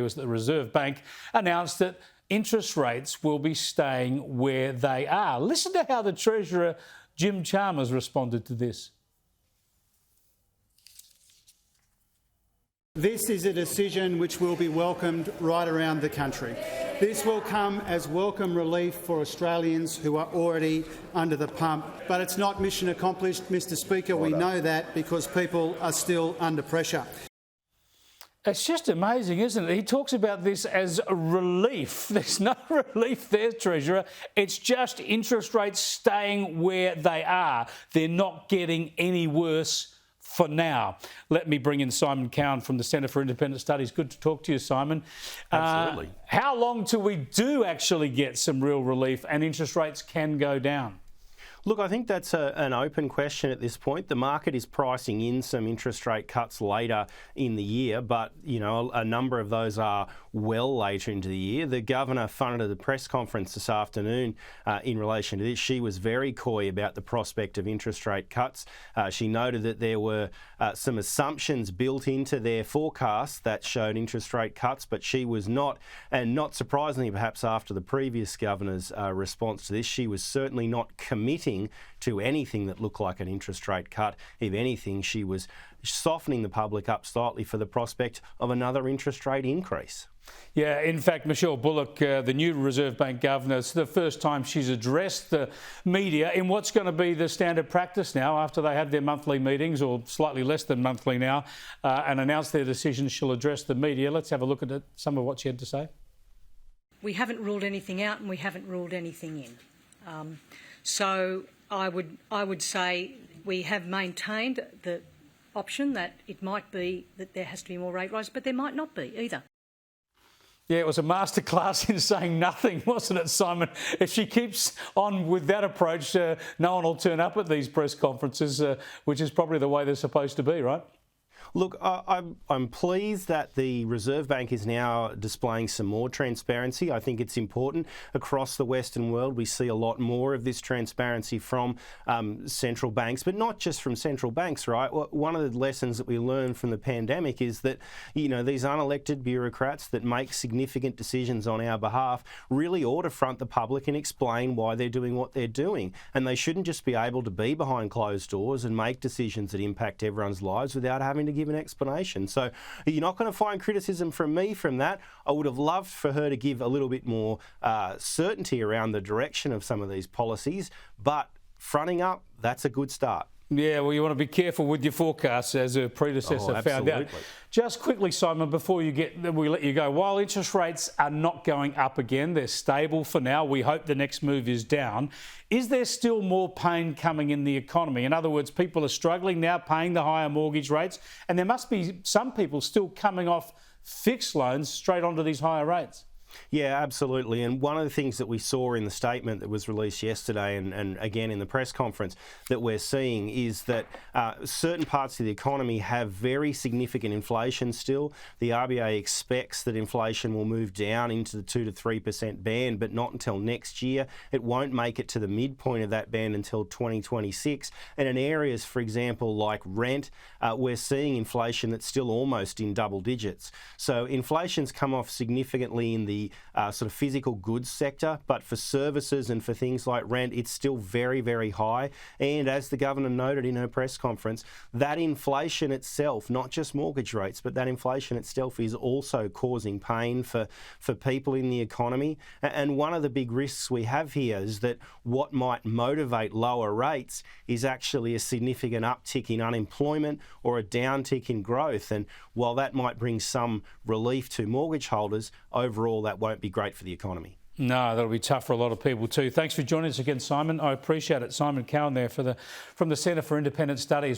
was the Reserve Bank announced that interest rates will be staying where they are. Listen to how the Treasurer, Jim Chalmers, responded to this. This is a decision which will be welcomed right around the country. This will come as welcome relief for Australians who are already under the pump. But it's not mission accomplished, Mr Speaker. We know that because people are still under pressure. It's just amazing, isn't it? He talks about this as a relief. There's no relief there, Treasurer. It's just interest rates staying where they are. They're not getting any worse for now. Let me bring in Simon Cowan from the Centre for Independent Studies. Good to talk to you, Simon. Absolutely. How long till we do actually get some real relief and interest rates can go down? Look, I think that's an open question at this point. The market is pricing in some interest rate cuts later in the year, but, you know, a number of those are well later into the year. The Governor funded a press conference this afternoon in relation to this. She was very coy about the prospect of interest rate cuts. She noted that there were some assumptions built into their forecast that showed interest rate cuts, but she was not, and not surprisingly perhaps after the previous Governor's response to this, she was certainly not committing to anything that looked like an interest rate cut. If anything, she was softening the public up slightly for the prospect of another interest rate increase. Yeah, in fact, Michelle Bullock, the new Reserve Bank Governor, it's the first time she's addressed the media in what's going to be the standard practice now after they had their monthly meetings, or slightly less than monthly now, and announced their decision. She'll address the media. Let's have a look at some of what she had to say. We haven't ruled anything out and we haven't ruled anything in. So I would say we have maintained the option that it might be that there has to be more rate rise, but there might not be either. Yeah, it was a masterclass in saying nothing, wasn't it, Simon? If she keeps on with that approach, no one will turn up at these press conferences, which is probably the way they're supposed to be, right? Look, I'm pleased that the Reserve Bank is now displaying some more transparency. I think it's important. Across the Western world, we see a lot more of this transparency from central banks, but not just from central banks, right? One of the lessons that we learned from the pandemic is that, you know, these unelected bureaucrats that make significant decisions on our behalf really ought to front the public and explain why they're doing what they're doing. And they shouldn't just be able to be behind closed doors and make decisions that impact everyone's lives without having to give an explanation. So you're not going to find criticism from me from that. I would have loved for her to give a little bit more certainty around the direction of some of these policies, but fronting up, that's a good start. Yeah, well, you want to be careful with your forecasts, as her predecessor found out. Just quickly, Simon, before we let you go, while interest rates are not going up again, they're stable for now. We hope the next move is down. Is there still more pain coming in the economy? In other words, people are struggling now paying the higher mortgage rates, and there must be some people still coming off fixed loans straight onto these higher rates. Yeah, absolutely. And one of the things that we saw in the statement that was released yesterday and again in the press conference that we're seeing is that certain parts of the economy have very significant inflation still. The RBA expects that inflation will move down into the 2 to 3% band, but not until next year. It won't make it to the midpoint of that band until 2026. And in areas, for example, like rent, we're seeing inflation that's still almost in double digits. So inflation's come off significantly in the sort of physical goods sector, but for services and for things like rent, it's still very, very high. And as the Governor noted in her press conference, that inflation itself, not just mortgage rates, but that inflation itself is also causing pain for people in the economy. And one of the big risks we have here is that what might motivate lower rates is actually a significant uptick in unemployment or a downtick in growth. And while that might bring some relief to mortgage holders, overall that won't be great for the economy. No, that'll be tough for a lot of people too. Thanks for joining us again, Simon. I appreciate it. Simon Cowan there from the Centre for Independent Studies.